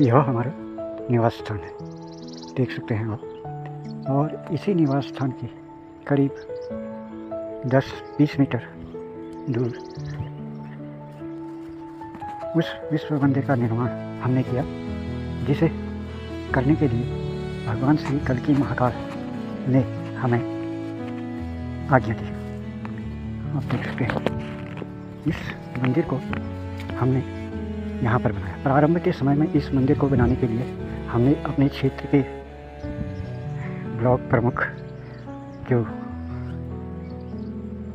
यह हमारा निवास स्थान है, देख सकते हैं आप। और इसी निवास स्थान के करीब 10-20 मीटर दूर उस विश्व मंदिर का निर्माण हमने किया, जिसे करने के लिए भगवान श्री कल्की महाकाल ने हमें आज्ञा दी। आप देख सकते हैं इस मंदिर को हमने यहाँ पर बनाया। प्रारंभ के समय में इस मंदिर को बनाने के लिए हमने अपने क्षेत्र के ब्लॉक प्रमुख, जो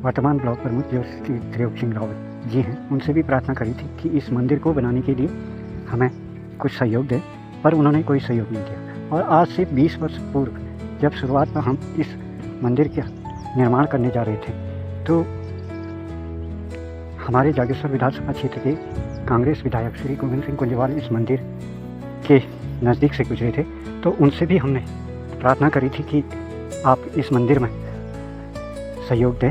वर्तमान ब्लॉक प्रमुख जो श्री त्रियोग सिंह रावत जी हैं, उनसे भी प्रार्थना करी थी कि इस मंदिर को बनाने के लिए हमें कुछ सहयोग दें, पर उन्होंने कोई सहयोग नहीं दिया। और आज से 20 वर्ष पूर्व जब शुरुआत में हम इस मंदिर का निर्माण करने जा रहे थे, तो हमारे जागेश्वर विधानसभा क्षेत्र के कांग्रेस विधायक श्री गोविंद सिंह कुंजवाल इस मंदिर के नज़दीक से गुजरे थे। तो उनसे भी हमने प्रार्थना करी थी कि आप इस मंदिर में सहयोग दें।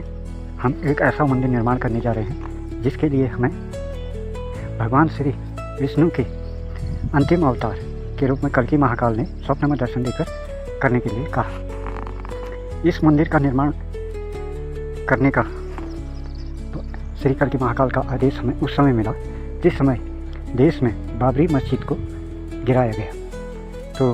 हम एक ऐसा मंदिर निर्माण करने जा रहे हैं जिसके लिए हमें भगवान श्री विष्णु के अंतिम अवतार के रूप में कल्की महाकाल ने स्वप्न में दर्शन देकर करने के लिए कहा। इस मंदिर का निर्माण करने का श्री कल्की महाकाल का आदेश हमें उस समय मिला जिस समय देश में बाबरी मस्जिद को गिराया गया। तो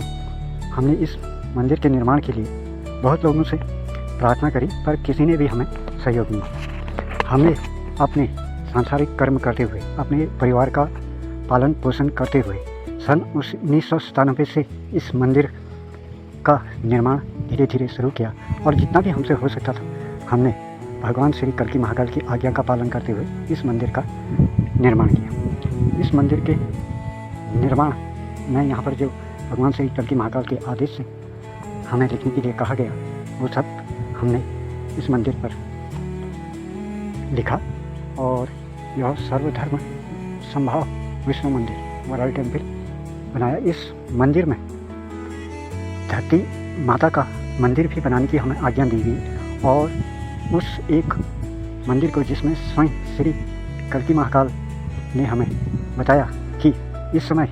हमने इस मंदिर के निर्माण के लिए बहुत लोगों से प्रार्थना करी, पर किसी ने भी हमें सहयोग नहीं दिया। हमने अपने सांसारिक कर्म करते हुए, अपने परिवार का पालन पोषण करते हुए सन 1997 से इस मंदिर का निर्माण धीरे धीरे शुरू किया, और जितना भी हमसे हो सकता था हमने भगवान श्री कल्की महाकाल की आज्ञा का पालन करते हुए इस मंदिर का निर्माण किया। इस मंदिर के निर्माण में यहाँ पर जो भगवान श्री कल्की महाकाल के आदेश से हमें लिखने के लिए कहा गया, वो सब हमने इस मंदिर पर लिखा। और यह सर्वधर्म संभाव विष्णु मंदिर वर्ल्ड टेम्पल बनाया। इस मंदिर में धरती माता का मंदिर भी बनाने की हमें आज्ञा दी गई, और उस एक मंदिर को जिसमें स्वयं श्री कल्की महाकाल ने हमें बताया कि इस समय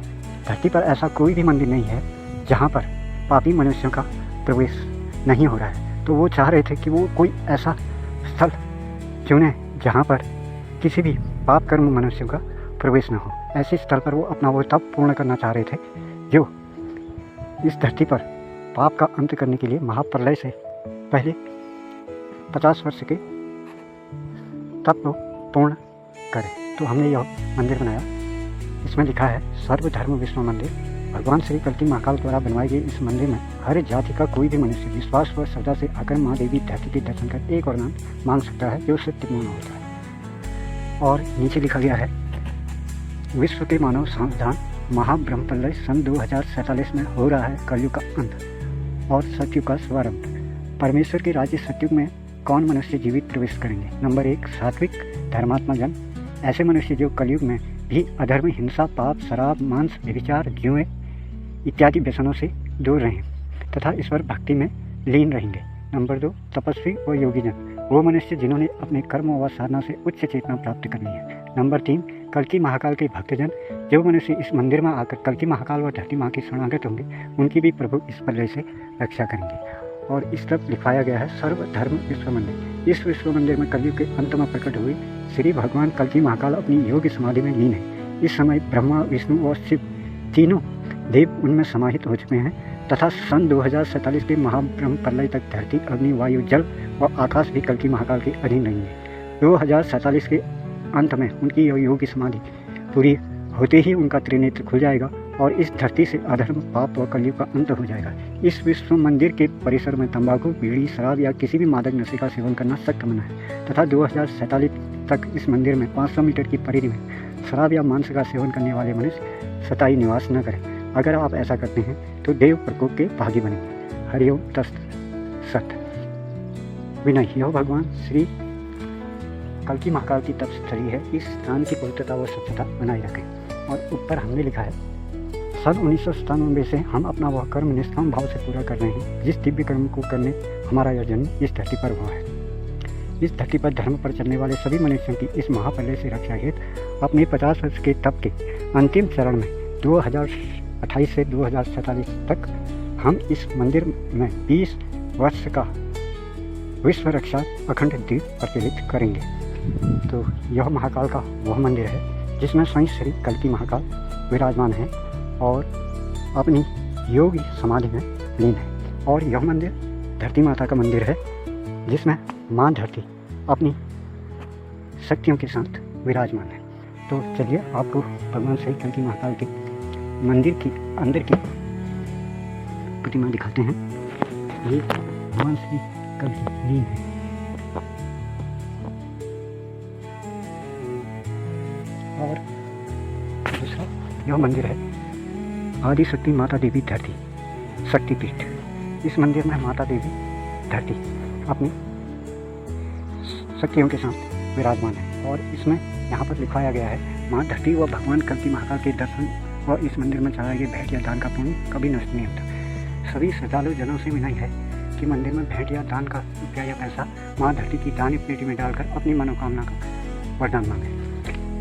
धरती पर ऐसा कोई भी मंदिर नहीं है जहाँ पर पापी मनुष्यों का प्रवेश नहीं हो रहा है। तो वो चाह रहे थे कि वो कोई ऐसा स्थल चुने जहाँ पर किसी भी पाप कर्म मनुष्यों का प्रवेश न हो। ऐसे स्थल पर वो अपना वो तप पूर्ण करना चाह रहे थे, जो इस धरती पर पाप का अंत करने के लिए महाप्रलय से पहले 50 वर्ष के तप को पूर्ण करें। तो हमने यह मंदिर बनाया। इसमें लिखा है सर्वधर्म विष्णु मंदिर। भगवान श्री कल्की महाकाल द्वारा बनवाई गई इस मंदिर में हर जाति का कोई भी मनुष्य विश्वास व श्रद्धा से आकर माँ देवी धरती के दर्शन कर एक वरदान मांग सकता है, जो सत्यपूर्ण होता है। और नीचे लिखा गया है विश्व के मानव सावधान, महाब्रह्म प्रलय सन 2047 में हो रहा है कलयुग का अंत और सतयुग का शुभारंभ। परमेश्वर के राज्य सतयुग में कौन मनुष्य जीवित प्रवेश करेंगे? नंबर 1, सात्विक धर्मात्मा जन, ऐसे मनुष्य जो कलयुग में भी अधर्म, हिंसा, पाप, शराब, मांस, व्यभिचार, जुए इत्यादि व्यसनों से दूर रहें तथा ईश्वर भक्ति में लीन रहेंगे। नंबर 2, तपस्वी व योगी जन, वो मनुष्य जिन्होंने अपने कर्म व साधना से उच्च चेतना प्राप्त करनी है। नंबर 3, कल्की महाकाल के भक्तजन, जो मनुष्य इस मंदिर में आकर कल्की महाकाल व धरती माँ के शरणागत होंगे, उनकी भी प्रभु इस प्रलय से रक्षा करेंगे। और इस तरफ लिखाया गया है सर्वधर्म विश्व मंदिर। इस विश्व मंदिर में कलयुग के अंत में प्रकट हुए श्री भगवान कल्की महाकाल अपनी योग समाधि में लीन है। इस समय ब्रह्मा, विष्णु और शिव तीनों देव उनमें समाहित हो चुके हैं तथा सन 2047 के महाब्रह्म प्रलय तक धरती, अग्नि, वायु, जल और आकाश भी कल्की महाकाल के अधीन रहेंगे। 2047 के अंत में उनकी योग समाधि पूरी होते ही उनका त्रिनेत्र खुल जाएगा और इस धरती से अधर्म, पाप व कलयुग का अंत हो जाएगा। इस विश्व मंदिर के परिसर में तंबाकू, बीड़ी, शराब या किसी भी मादक नशे का सेवन करना सख्त मना है तथा 2047 तक इस मंदिर में 500 मीटर की परिधि में शराब या मांस का सेवन करने वाले मनुष्य स्थायी निवास न करें। अगर आप ऐसा करते हैं तो देव प्रकोप के भागी बनेंगे। हरिओम तत्सत सत। विनय, यह भगवान श्री कल्की महाकाल की तपस्थली है। इस स्थान की पवित्रता व स्वच्छता बनाए रखें। और ऊपर हमने लिखा है सन 1997 से हम अपना वह कर्म निष्काम भाव से पूरा कर रहे हैं जिस दिव्य कर्म को करने हमारा यह जन्म इस धरती पर हुआ है। इस धरती पर धर्म पर चलने वाले सभी मनुष्यों की इस महाप्रलय से रक्षा हेतु अपने 50 वर्ष के तप के अंतिम चरण में 2028 से 2047 तक हम इस मंदिर में 20 वर्ष का विश्व रक्षा अखंड दीप प्रज्वलित करेंगे। तो यह महाकाल का वह मंदिर है जिसमें स्वयं श्री कल्की महाकाल विराजमान है और अपनी योगी समाधि में लीन है। और यह मंदिर धरती माता का मंदिर है जिसमें माँ धरती अपनी शक्तियों के साथ विराजमान है। तो चलिए आपको भगवान श्री कल्की महाकाल के मंदिर की अंदर की प्रतिमा दिखाते हैं। ये भगवान श्री कल्की लीन है। और दूसरा यह मंदिर है आदि शक्ति माता देवी धरती शक्तिपीठ। इस मंदिर में माता देवी धरती अपनी शक्तियों के साथ विराजमान है और इसमें यहाँ पर लिखाया गया है माँ धरती व भगवान कल्की महाकाल के दर्शन और इस मंदिर में चढ़ाए गए भेंट या दान का पुण्य कभी नष्ट नहीं होता। सभी श्रद्धालु जनों से विनय है कि मंदिर में भेंट या दान का रुपया या पैसा माँ धरती की दानी पेटी में डालकर अपनी मनोकामना का वरदान मांगे।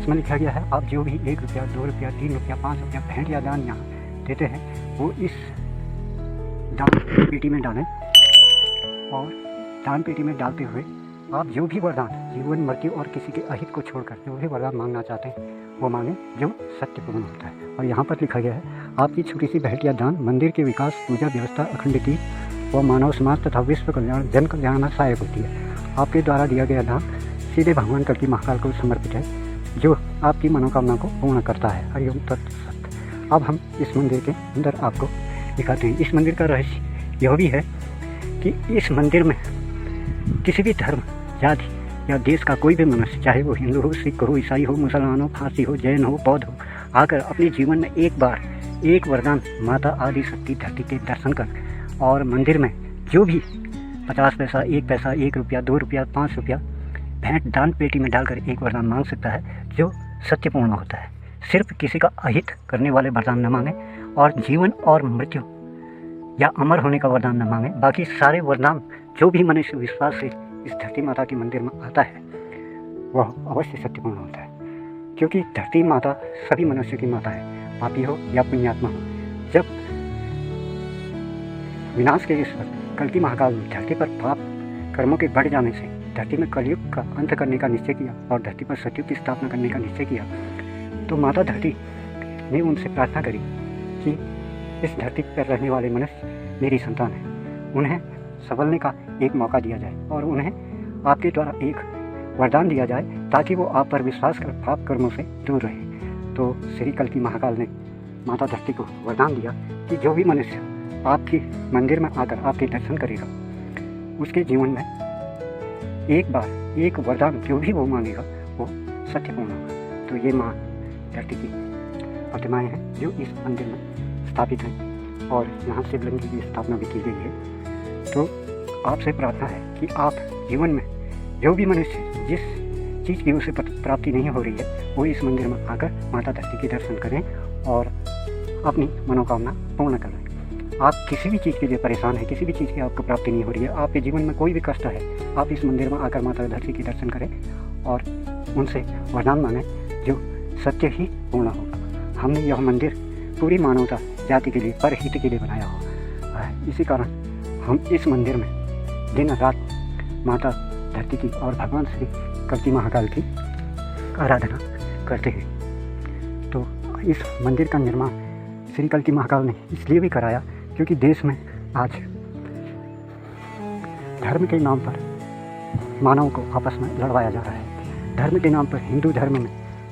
इसमें लिखा गया है आप जो भी 1 रुपया, 2 रुपया, 3 रुपया, 5 रुपया भेंट या दान यहाँ देते हैं वो इस दान पेटी में डालें और दान पेटी में डालते हुए आप जो भी वरदान जीवन मृत्यु और किसी के अहित को छोड़कर जो भी वरदान मांगना चाहते हैं वो मांगें जो सत्यपूर्ण होता है। और यहाँ पर लिखा गया है आपकी छोटी सी भेंट या दान मंदिर के विकास, पूजा व्यवस्था, अखंडता व मानव समाज तथा विश्व कल्याण, जन कल्याण में सहायक होती है। आपके द्वारा दिया गया दान सीधे भगवान कल्की महाकाल को समर्पित है जो आपकी मनोकामना को पूर्ण करता है। हरिओम तत्सत। अब हम इस मंदिर के अंदर आपको दिखाते हैं। इस मंदिर का रहस्य यह भी है कि इस मंदिर में किसी भी धर्म, जाति या देश का कोई भी मनुष्य, चाहे वो हिंदू हो, सिख हो, ईसाई हो, मुसलमान हो, फारसी हो, जैन हो, बौद्ध हो, आकर अपने जीवन में एक बार एक वरदान माता आदि शक्ति धरती के दर्शन कर और मंदिर में जो भी 50 पैसा, 1 पैसा, 1 रुपया, 2 रुपया, 5 रुपया भेंट दान पेटी में डालकर एक वरदान मांग सकता है जो सत्यपूर्ण होता है। सिर्फ किसी का अहित करने वाले वरदान न मांगे और जीवन और मृत्यु या अमर होने का वरदान न मांगे। बाकी सारे वरदान जो भी मनुष्य विश्वास से इस धरती माता के मंदिर में आता है वह अवश्य सत्यपूर्ण होता है, क्योंकि धरती माता सभी मनुष्यों की माता है, पापी हो या पुण्यात्मा हो। जब विनाश के ईश्वर कल्की महाकाल ने धरती पर पाप कर्मों के बढ़ जाने से धरती में कलयुग का अंत करने का निश्चय किया और धरती पर सतयुग की स्थापना करने का निश्चय किया, तो माता धरती ने उनसे प्रार्थना करी कि इस धरती पर रहने वाले मनुष्य मेरी संतान है, उन्हें संभलने का एक मौका दिया जाए और उन्हें आपके द्वारा एक वरदान दिया जाए ताकि वो आप पर विश्वास कर पाप कर्मों से दूर रहे। तो श्री कल्की महाकाल ने माता धरती को वरदान दिया कि जो भी मनुष्य आपके मंदिर में आकर आपके दर्शन करेगा उसके जीवन में एक बार एक वरदान जो भी वो मांगेगा वो सत्यपूर्ण होगा। तो ये माँ धरती की प्रतिमाएँ हैं जो इस मंदिर में स्थापित हैं और यहाँ शिवलिंग की स्थापना भी की गई है। तो आपसे प्रार्थना है कि आप जीवन में जो भी मनुष्य जिस चीज़ की उसे प्राप्ति नहीं हो रही है वो इस मंदिर में आकर माता धरती के दर्शन करें और अपनी मनोकामना पूर्ण करें। आप किसी भी चीज़ के लिए परेशान हैं, किसी भी चीज़ की आपको प्राप्ति नहीं हो रही है, आपके जीवन में कोई भी कष्ट है, आप इस मंदिर में आकर माता धरती के दर्शन करें और उनसे वरदान मांगें जो सत्य ही पूर्ण होगा। हमने यह मंदिर पूरी मानवता जाति के लिए, परहित के लिए बनाया हुआ है। इसी कारण हम इस मंदिर में दिन रात माता धरती की और भगवान श्री कल्की महाकाल की आराधना करते हैं। तो इस मंदिर का निर्माण श्री कल्की महाकाल ने इसलिए भी कराया क्योंकि देश में आज धर्म के नाम पर मानव को आपस में लड़वाया जा रहा है। धर्म के नाम पर हिंदू धर्म में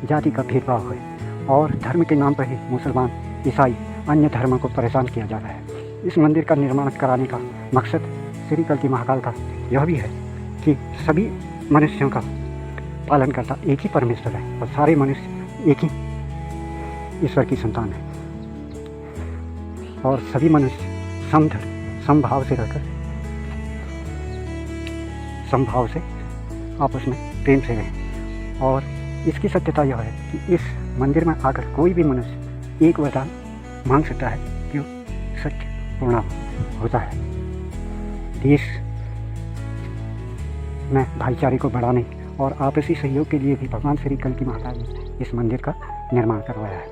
जाति का भेदभाव है और धर्म के नाम पर ही मुसलमान, ईसाई, अन्य धर्मों को परेशान किया जा रहा है। इस मंदिर का निर्माण कराने का मकसद श्री कल्की महाकाल का यह भी है कि सभी मनुष्यों का पालन करता एक ही परमेश्वर है और सारे मनुष्य एक ही ईश्वर की संतान है और सभी मनुष्य समधर्म समभाव से रहकर समभाव से आपस में प्रेम से रहें। और इसकी सत्यता यह है कि इस मंदिर में आकर कोई भी मनुष्य एक वरदान मांग सकता है जो सत्य पूर्ण होता है। देश में भाईचारे को बढ़ाने और आपसी सहयोग के लिए भी भगवान श्री कल्की महाकाल ने इस मंदिर का निर्माण करवाया है।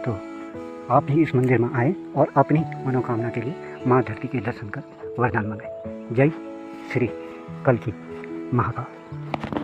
तो आप भी इस मंदिर में आएँ और अपनी मनोकामना के लिए माँ धरती के दर्शन कर वरदान मांगें। जय श्री कल्की महाकाल।